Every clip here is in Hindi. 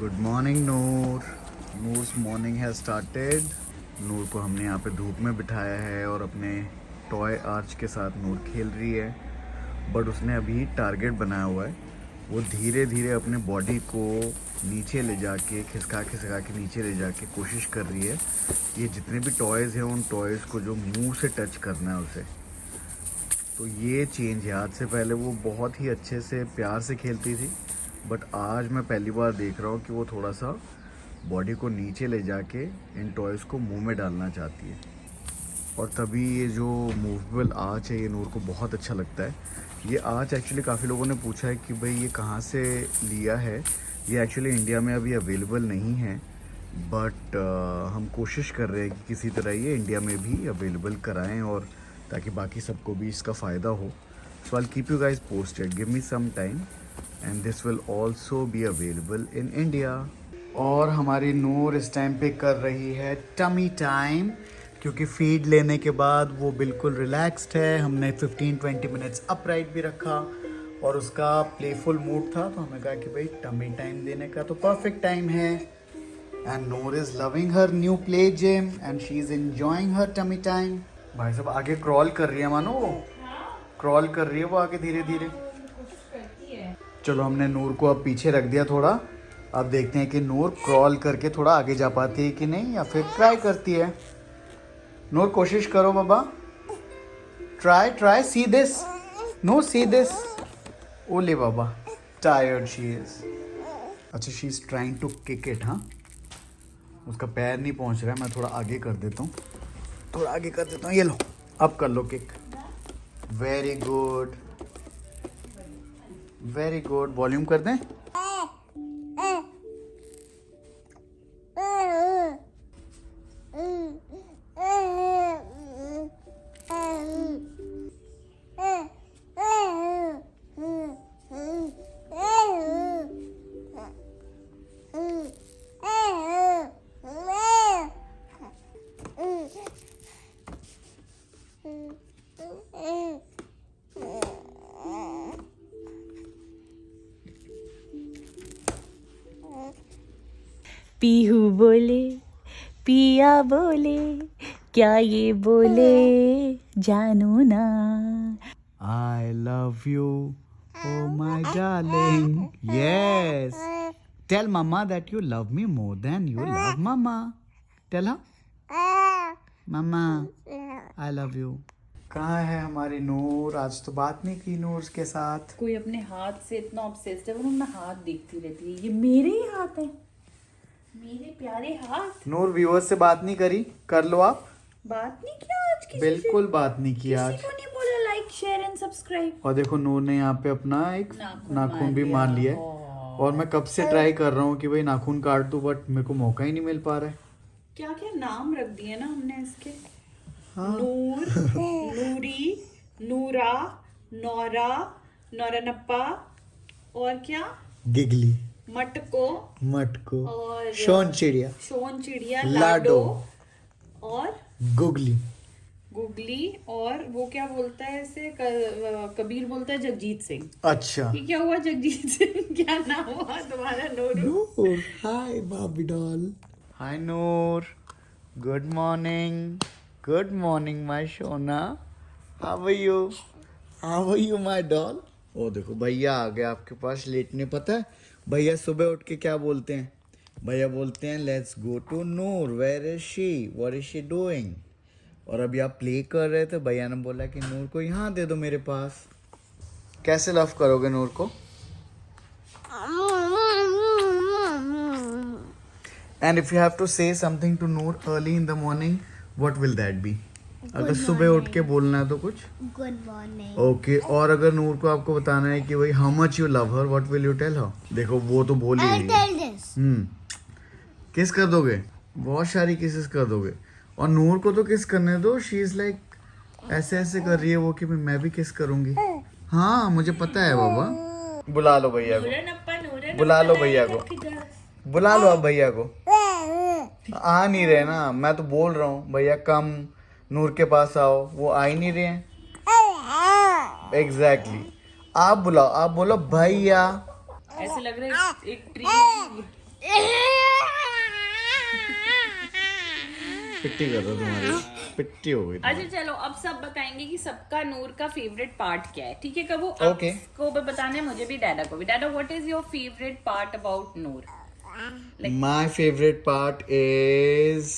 Good morning Noor. Noor's morning has started. Noor को हमने यहाँ पे धूप में बिठाया है और अपने टॉय आर्च के साथ नूर खेल रही है। बट उसने अभी टारगेट बनाया हुआ है। वो धीरे धीरे अपने बॉडी को नीचे ले जाके खिसका के नीचे ले जाके कोशिश कर रही है। ये जितने भी टॉयज़ हैं उन टॉयज़ को जो मुंह से टच करना है उसे। तो ये चेंज है। आज से पहले वो बहुत ही अच्छे से प्यार से खेलती थी, बट आज मैं पहली बार देख रहा हूँ कि वो थोड़ा सा बॉडी को नीचे ले जाके इन टॉयज़ को मुंह में डालना चाहती है। और तभी ये जो मूवेबल आर्च है ये नूर को बहुत अच्छा लगता है। ये आर्च एक्चुअली काफ़ी लोगों ने पूछा है कि भाई ये कहाँ से लिया है। ये एक्चुअली इंडिया में अभी अवेलेबल नहीं है, बट हम कोशिश कर रहे हैं कि किसी तरह ये इंडिया में भी अवेलेबल कराएं और ताकि बाकी सबको भी इसका फ़ायदा हो। So I will keep you guys posted, give me some time and this will also be available in India. और हमारी नूर इस टाइम पे कर रही है टमी टाइम, क्योंकि फीड लेने के बाद वो बिल्कुल रिलैक्स्ड है। हमने 15-20 मिनट्स अपराइट भी रखा और उसका प्लेफुल मूड था, तो हमें कहा कि भाई टमी टाइम देने का तो परफेक्ट टाइम है। And Noor is loving her new play gym and she is enjoying her tummy time. भाई साहब आगे क्रॉल कर रही है, मानो वो क्रॉल कर रही है वो आगे धीरे धीरे। चलो हमने नूर को अब पीछे रख दिया थोड़ा। अब देखते हैं कि नूर क्रॉल करके थोड़ा आगे जा पाती है कि नहीं, या फिर ट्राई करती है। नूर कोशिश करो बाबा, try see this, no see this. ओले बाबा, टायर्ड शी इज। अच्छा she is trying to kick it. हाँ उसका पैर नहीं पहुंच रहा है, मैं थोड़ा आगे कर देता हूँ, थोड़ा आगे कर देता हूँ। ये लो, अब कर लो kick. Very good very good. Volume कर दें। पीहू बोले, पिया बोले, क्या ये बोले जानू ना। I love you, oh my darling. Yes. Tell mama that you love me more than you love mama. Tell her. Mama, I love you. कहाँ है हमारी नूर? आज तो बात नहीं की नूर के साथ। कोई अपने हाथ से इतना ऑब्सेस्ड है, वो ना हाथ देखती रहती है। ये मेरे ही हाथ है, मेरे प्यारे हाथ। नूर व्यूअर्स से बात नहीं करी, कर लो आप। बात नहीं किया आज किसी बिल्कुल बात नहीं की आज। किसी को नहीं बोला लाइक शेयर एंड सब्सक्राइब। और देखो नूर ने यहाँ पे अपना एक नाखून भी मार लिया है। और मैं कब से ट्राई कर रहा हूँ कि भाई नाखून काट दूं, बट मेरे को मौका ही नहीं मिल पा रहा है। क्या क्या नाम रख दिए ना हमने इसके। हाँ। नूर, नूरी, नूरा, नौरा, नौरनप्पा, और क्या, गिगली, मटको और शोन चिड़िया, शोन चिड़िया, लाडो और गुगली, गुगली, और वो क्या बोलता है इसे, कबीर बोलता है जगजीत सिंह। अच्छा ये क्या हुआ जगजीत सिंह? क्या नाम हुआ तुम्हारा? Nooru. Noor, hi baby doll. Hi Noor, good morning my सोना। How are you my doll. ओ देखो भैया आ गए आपके पास लेटने। पता है भैया सुबह उठ के क्या बोलते हैं? भैया बोलते हैं let's go to Noor, where is she, what is she doing. और अभी आप प्ले कर रहे थे, भैया ने बोला कि नूर को यहाँ दे दो मेरे पास। कैसे लव करोगे नूर को? And if you have to say something to Noor early in the morning, what will that be? अगर सुबह उठ के बोलना है तो कुछ गुड मॉर्निंग। ओके। और अगर नूर को आपको बताना है कि भाई how much you love her, what will you tell her? देखो वो तो बोल ही रही है। किस कर दोगे? बहुत सारी किसेस कर दोगे। और नूर को तो किस करने दो, शी इज लाइक ऐसे ऐसे कर रही है वो कि मैं भी किस करूंगी। हाँ मुझे पता है बाबा। बुला लो भैया को, बुला लो भैया को, बुला लो अब भैया को। आ नहीं रहे ना, मैं तो बोल रहा हूँ भैया कम नूर के पास आओ, वो आ ही नहीं रहे हैं। एग्जैक्टली आप बुलाओ, आप बोलो भैया। ऐसे लग रहा है एक ट्री पिट्टी कर रहा तुम्हारी, पिट्टी हो गई अच्छा चलो, अब सब बताएंगे कि सबका नूर का फेवरेट पार्ट क्या है, ठीक है कबू? Okay. आपको भी बताना है, मुझे भी, डैडा को भी। Dada, what is your favourite part about Noor? My favorite part is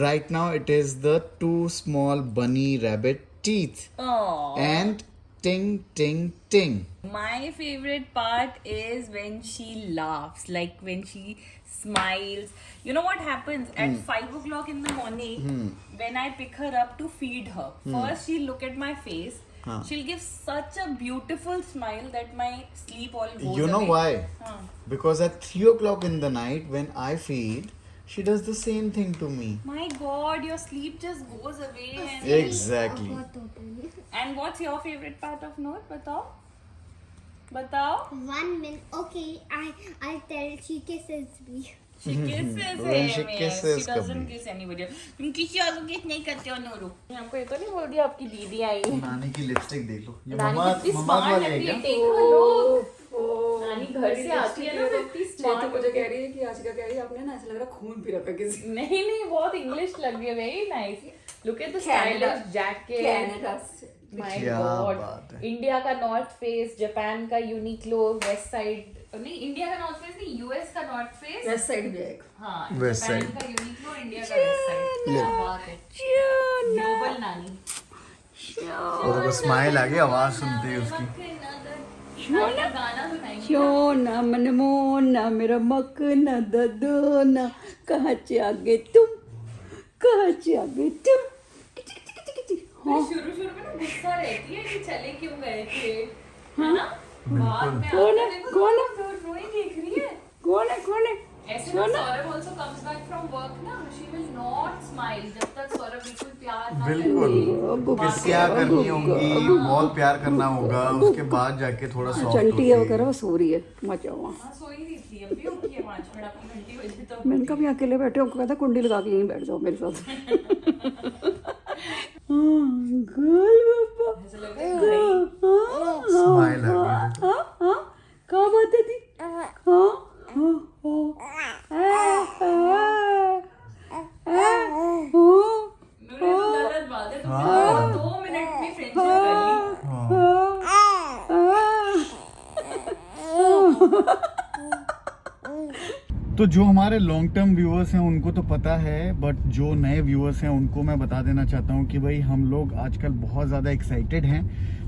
right now it is the two small bunny rabbit teeth Oh. and ting ting ting. My favorite part is when she laughs, like when she smiles. You know what happens at 5 o'clock in the morning when I pick her up to feed her? First, she'll look at my face. She'll give such a beautiful smile that my sleep all goes You know away. why? Because at 3 o'clock in the night when I feed, she does the same thing to me. My God, your sleep just goes away. Exactly. And what's your favorite part of Noor? Batao. Batao. 1 minute. Okay, I'll tell. She kisses me. She kisses When him. she Yes. kisses She doesn't कभी। kiss anybody. तुम किसी और को kiss नहीं करते हो नूरू। हमको ये तो नहीं बोल दिया आपकी दीदी आई। नानी की लिपस्टिक देख लो, ये नानी मम्मा कितनी मम्मा smart वाले लग है रही है, क्या? take a look। नानी घर से आती है ना, कितनी स्मार्ट smart। मुझे कह रही है कि आशिका कह रही है आपने ना ऐसा लग रहा है खून पी रखा है किसी नहीं नहीं, बहुत इंग्लिश लग रही है, very nice। Look at the Canada- stylish jacket। Canada से। My क्या God। बात है। इंडिया का नॉर्थ फेस, जापान का यूनिक्लो, वेस्ट साइड नहीं, इंडिया का नॉर्थ फेस नहीं, यूएस का नॉर्थ फेस। वेस्ट साइड भी एक हाँ, West जापान side। का यूनिक्लो, इंडिया का वेस्ट साइड। क्या बात है, ग्लोबल नानी। और देखो स्माइल आ गई आवाज सुनते ही उसकी। नानी का गाना सुनाएंगे। क्यों ना मनमोना मेरा मक न ददोना, कहाँ से आगे तुम, कहाँ से आगे तुम। शुरू शुरू में ना गुस्सा रहती है कि चले क्यों गए थे, है ना? बाद में आके देखो कौन है? तो रोई देख रही है। कौन है कौन है? ऐसे ना Saurabh also comes back from work ना, she will not smile जब तक सौरभ बिल्कुल प्यार ना करे। बिल्कुल, किसियाँ करनी होंगी, बहुत प्यार करना होगा, उसके बाद जाके थोड़ा सॉफ्ट चंटी है होगी। वगैरह वो सो रही है, मचा हुआ। हाँ, सोई रही थी, अभी उठी है 5 मिनट, अपनी घंटी बजी तो मैंने कहा भी अकेले बैठे हो, कहता कुंडी लगा के यहीं बैठ जाओ मेरे साथ। ऐसा लग रहा है गई। स्माइल आ गई। क्या बात है दी? मेरे तो गलत बात है, तुमने 2 मिनट में फ्रेंडशिप कर ली। तो जो हमारे लॉन्ग टर्म व्यूअर्स हैं उनको तो पता है, बट जो नए व्यूअर्स हैं उनको मैं बता देना चाहता हूँ कि भाई हम लोग आजकल बहुत ज़्यादा एक्साइटेड हैं,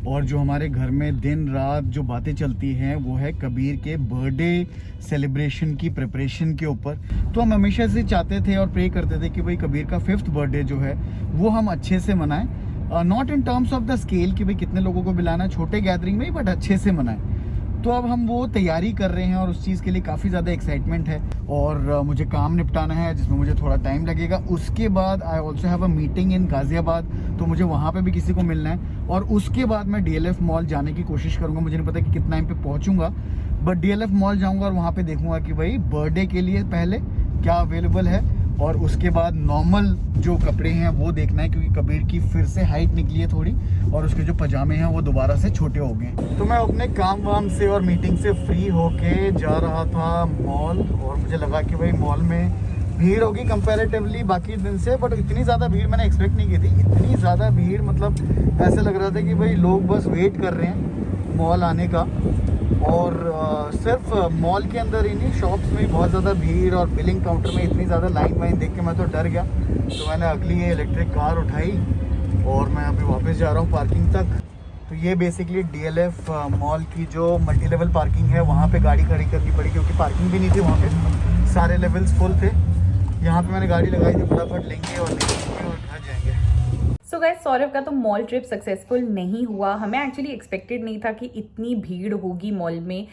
और जो हमारे घर में दिन रात जो बातें चलती हैं वो है कबीर के बर्थडे सेलिब्रेशन की प्रिपरेशन के ऊपर। तो हम हमेशा से चाहते थे और प्रे करते थे कि भाई कबीर का 5th बर्थडे जो है वो हम अच्छे से मनाएं, not in terms of the scale कि भाई कितने लोगों को बुलाना, छोटे गैदरिंग में ही, बट अच्छे से मनाएं। तो अब हम वो तैयारी कर रहे हैं और उस चीज़ के लिए काफ़ी ज़्यादा एक्साइटमेंट है, और मुझे काम निपटाना है जिसमें मुझे थोड़ा टाइम लगेगा। उसके बाद I also have a meeting in Ghaziabad, तो मुझे वहाँ पे भी किसी को मिलना है, और उसके बाद मैं DLF मॉल जाने की कोशिश करूँगा। मुझे नहीं पता कि कितना टाइम पे पहुँचूँगा, बट DLF मॉल जाऊँगा और वहाँ पे देखूँगा कि भाई बर्थडे के लिए पहले क्या अवेलेबल है, और उसके बाद नॉर्मल जो कपड़े हैं वो देखना है, क्योंकि कबीर की फिर से हाइट निकली है थोड़ी, और उसके जो पजामे हैं वो दोबारा से छोटे हो गए हैं। तो मैं अपने काम वाम से और मीटिंग से फ्री होके जा रहा था मॉल, और मुझे लगा कि भाई मॉल में भीड़ होगी कंपैरेटिवली बाकी दिन से, बट इतनी ज़्यादा भीड़ मैंने एक्सपेक्ट नहीं की थी। इतनी ज़्यादा भीड़, मतलब ऐसा लग रहा था कि भाई लोग बस वेट कर रहे हैं मॉल आने का, और सिर्फ मॉल के अंदर ही नहीं, शॉप्स में भी बहुत ज़्यादा भीड़, और बिलिंग काउंटर में इतनी ज़्यादा लाइन वाइन देख के मैं तो डर गया। तो मैंने अगली ये इलेक्ट्रिक कार उठाई और मैं अभी वापस जा रहा हूँ पार्किंग तक। तो ये बेसिकली DLF मॉल की जो मल्टी लेवल पार्किंग है, वहाँ पे गाड़ी खड़ी करनी पड़ी क्योंकि पार्किंग भी नहीं थी वहाँ पे, सारे लेवल्स फुल थे। यहाँ पे मैंने गाड़ी लगाई थी, फटाफट लेंगे और निकलेंगे और घर जाएंगे। सो गाइस, सौरभ का तो मॉल ट्रिप सक्सेसफुल नहीं हुआ। हमें एक्चुअली एक्सपेक्टेड नहीं था कि इतनी भीड़ होगी मॉल में।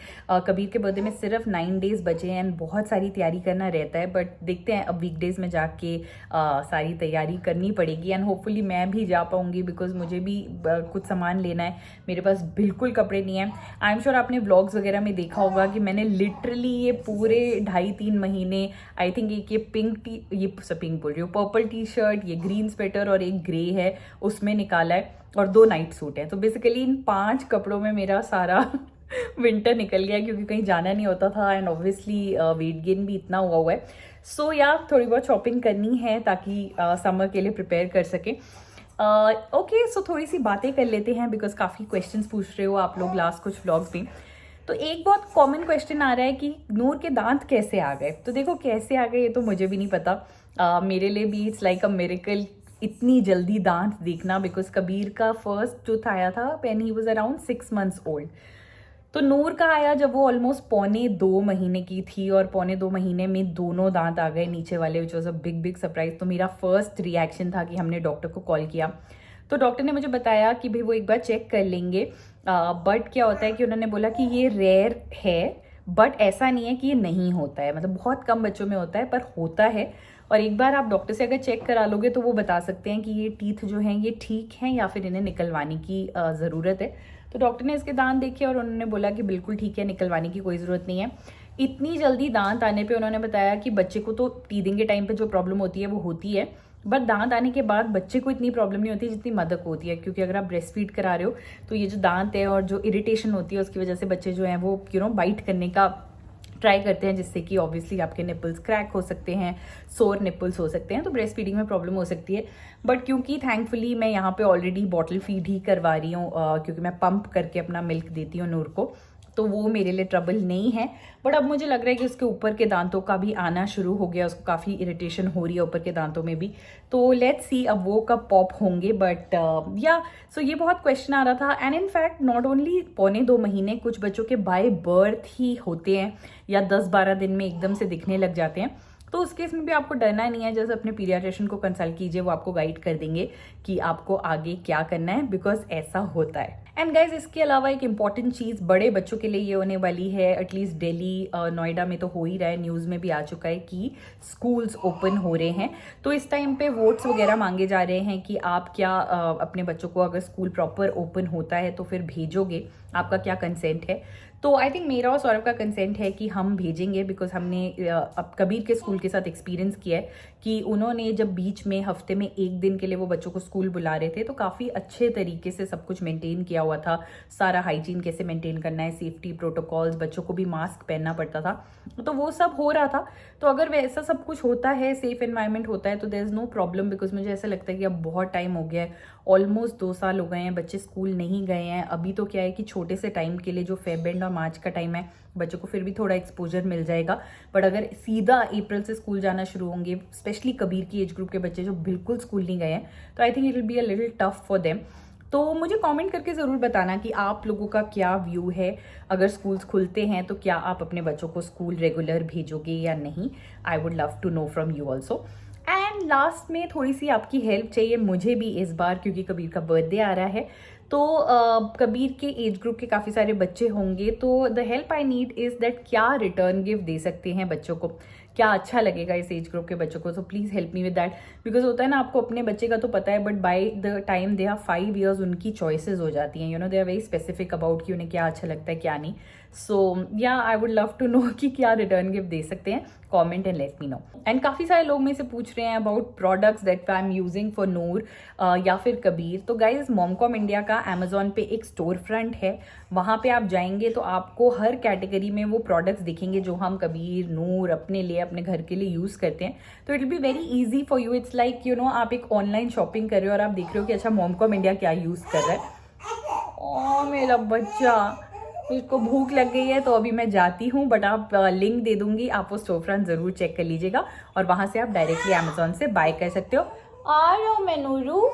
कबीर के बर्थडे में सिर्फ 9 डेज बचे हैं एंड बहुत सारी तैयारी करना रहता है, बट देखते हैं अब वीकडेज में जाके सारी तैयारी करनी पड़ेगी, एंड होपफुली मैं भी जा पाऊंगी बिकॉज मुझे भी कुछ सामान लेना है। मेरे पास बिल्कुल कपड़े नहीं हैं। आई एम श्योर आपने व्लॉग्स वगैरह में देखा होगा कि मैंने लिटरली ये पूरे 2.5-3 महीने, आई थिंक एक ये पिंक बोल रही हूँ, पर्पल टी शर्ट, ये ग्रीन स्वेटर और एक ग्रे है, उसमें निकाला है, और 2 नाइट सूट है। तो बेसिकली इन 5 कपड़ों में मेरा सारा विंटर निकल गया क्योंकि कहीं जाना नहीं होता था एंड ऑब्वियसली वेट गेन भी इतना हुआ है। सो या थोड़ी बहुत शॉपिंग करनी है ताकि समर के लिए प्रिपेयर कर सकें। ओके, सो थोड़ी सी बातें कर लेते हैं बिकॉज काफ़ी क्वेश्चंस पूछ रहे हो आप लोग लास्ट कुछ व्लॉग्स में। तो एक बहुत कॉमन क्वेश्चन आ रहा है कि नूर के दांत कैसे आ गए। तो देखो कैसे आ गए ये तो मुझे भी नहीं पता। मेरे लिए भी इट्स लाइक अ मिरेकल इतनी जल्दी दांत देखना, बिकॉज कबीर का फर्स्ट टूथ आया था when he was around 6 months old. तो नूर का आया जब वो ऑलमोस्ट 2.25 महीने की थी और 2.25 महीने में दोनों दांत आ गए नीचे वाले, which was a big surprise. तो मेरा फर्स्ट रिएक्शन था कि हमने डॉक्टर को कॉल किया। तो डॉक्टर ने मुझे बताया कि भाई वो एक बार चेक कर लेंगे, बट क्या होता है कि उन्होंने बोला कि ये रेयर है, बट ऐसा नहीं है कि ये नहीं होता है, मतलब बहुत कम बच्चों में होता है पर होता है। और एक बार आप डॉक्टर से अगर चेक करा लोगे तो वो बता सकते हैं कि ये टीथ जो हैं ये ठीक हैं या फिर इन्हें निकलवाने की ज़रूरत है। तो डॉक्टर ने इसके दांत देखे और उन्होंने बोला कि बिल्कुल ठीक है, निकलवाने की कोई ज़रूरत नहीं है। इतनी जल्दी दांत आने पे उन्होंने बताया कि बच्चे को तो टीथिंग के टाइम पे जो प्रॉब्लम होती है वो होती है, बट दांत आने के बाद बच्चे को इतनी प्रॉब्लम नहीं होती जितनी मदर को होती है, क्योंकि अगर आप ब्रेस्ट फीड करा रहे हो तो ये जो दांत है और जो इरिटेशन होती है उसकी वजह से बच्चे जो हैं वो बाइट करने का ट्राई करते हैं, जिससे कि ऑब्वियसली आपके निपल्स क्रैक हो सकते हैं, सोर निपल्स हो सकते हैं, तो ब्रेस्ट फीडिंग में प्रॉब्लम हो सकती है। बट क्योंकि थैंकफुली मैं यहाँ पे ऑलरेडी बॉटल फीड ही करवा रही हूँ, क्योंकि मैं पंप करके अपना मिल्क देती हूँ नूर को, तो वो मेरे लिए ट्रबल नहीं है। बट अब मुझे लग रहा है कि उसके ऊपर के दांतों का भी आना शुरू हो गया, उसको काफ़ी इरिटेशन हो रही है ऊपर के दांतों में भी। तो लेट्स सी अब वो कब पॉप होंगे। बट या सो ये बहुत क्वेश्चन आ रहा था। And in fact not only 2.25 महीने, कुछ बच्चों के बाय बर्थ ही होते हैं या 10-12 दिन में एकदम से दिखने लग जाते हैं। तो उस केस में भी आपको डरना नहीं है, जैसे अपने पीडियाट्रिशियन को कंसल्ट कीजिए, वो आपको गाइड कर देंगे कि आपको आगे क्या करना है, बिकॉज ऐसा होता है। एंड गाइज इसके अलावा एक इंपॉर्टेंट चीज़ बड़े बच्चों के लिए ये होने वाली है, एटलीस्ट दिल्ली नोएडा में तो हो ही रहा है, न्यूज़ में भी आ चुका है कि स्कूल्स ओपन हो रहे हैं। तो इस टाइम पे वोट्स वगैरह मांगे जा रहे हैं कि आप क्या अपने बच्चों को, अगर स्कूल प्रॉपर ओपन होता है तो फिर भेजोगे, आपका क्या कंसेंट है। तो आई थिंक मेरा और सौरभ का कंसेंट है कि हम भेजेंगे, बिकॉज हमने अब कबीर के स्कूल के साथ एक्सपीरियंस किया है कि उन्होंने जब बीच में हफ्ते में 1 दिन के लिए वो बच्चों को स्कूल बुला रहे थे तो काफ़ी अच्छे तरीके से सब कुछ मेंटेन किया हुआ था। सारा हाइजीन कैसे मेंटेन करना है, सेफ्टी प्रोटोकॉल्स, बच्चों को भी मास्क पहनना पड़ता था, तो वो सब हो रहा था। तो अगर वैसा सब कुछ होता है, सेफ एनवायरनमेंट होता है, तो there is no problem, because मुझे ऐसा लगता है कि अब बहुत टाइम हो गया है, ऑलमोस्ट 2 साल हो गए हैं, बच्चे स्कूल नहीं गए हैं। अभी तो क्या है कि छोटे से टाइम के लिए जो फेब और मार्च का टाइम है, बच्चों को फिर भी थोड़ा एक्सपोजर मिल जाएगा। बट अगर सीधा अप्रैल से स्कूल जाना शुरू होंगे, स्पेशली कबीर की एज ग्रुप के बच्चे जो बिल्कुल स्कूल नहीं गए हैं, तो I think it will be a little tough for them. तो मुझे कमेंट करके ज़रूर बताना कि आप लोगों का क्या व्यू है, अगर स्कूल्स खुलते हैं तो क्या आप अपने बच्चों को स्कूल रेगुलर भेजोगे या नहीं। I would love to know from you also. And last में थोड़ी सी आपकी हेल्प चाहिए मुझे भी इस बार, क्योंकि कबीर का बर्थडे आ रहा है। तो कबीर के एज ग्रुप के काफ़ी सारे बच्चे होंगे, तो the help I need is that क्या रिटर्न गिफ्ट दे सकते हैं बच्चों को, क्या अच्छा लगेगा इस एज ग्रुप के बच्चों को। So please help me with that, because होता है ना, आपको अपने बच्चे का तो पता है, but by the time they are 5 years उनकी चॉइसेस हो जाती हैं, they are very specific about कि उन्हें क्या अच्छा लगता है क्या नहीं। So yeah I would love to know कि क्या रिटर्न गिफ्ट दे सकते हैं, comment and let me know. And काफ़ी सारे लोग मेरे से पूछ रहे हैं about products that I am using for Noor या फिर कबीर। तो गाइज मॉमकॉम इंडिया का अमेजोन पे एक स्टोर फ्रंट है, वहाँ पे आप जाएंगे तो आपको हर कैटेगरी में वो प्रोडक्ट्स दिखेंगे जो हम कबीर, नूर अपने लिए, अपने घर के लिए यूज़ करते हैं। तो it will be very easy for you. It's like आप एक ऑनलाइन शॉपिंग कर रहे हो और आप देख रहे हो कि अच्छा मॉमकॉम इंडिया क्या यूज़ कर रहा है। ओ मेरा बच्चा, इसको भूख लग गई है तो अभी मैं जाती हूँ, बट आप लिंक दे दूंगी, आप वो स्टोर फ्रंट ज़रूर चेक कर लीजिएगा और वहाँ से आप डायरेक्टली अमेजोन से बाय कर सकते हो। आ रहा हूँ मैं नूरू।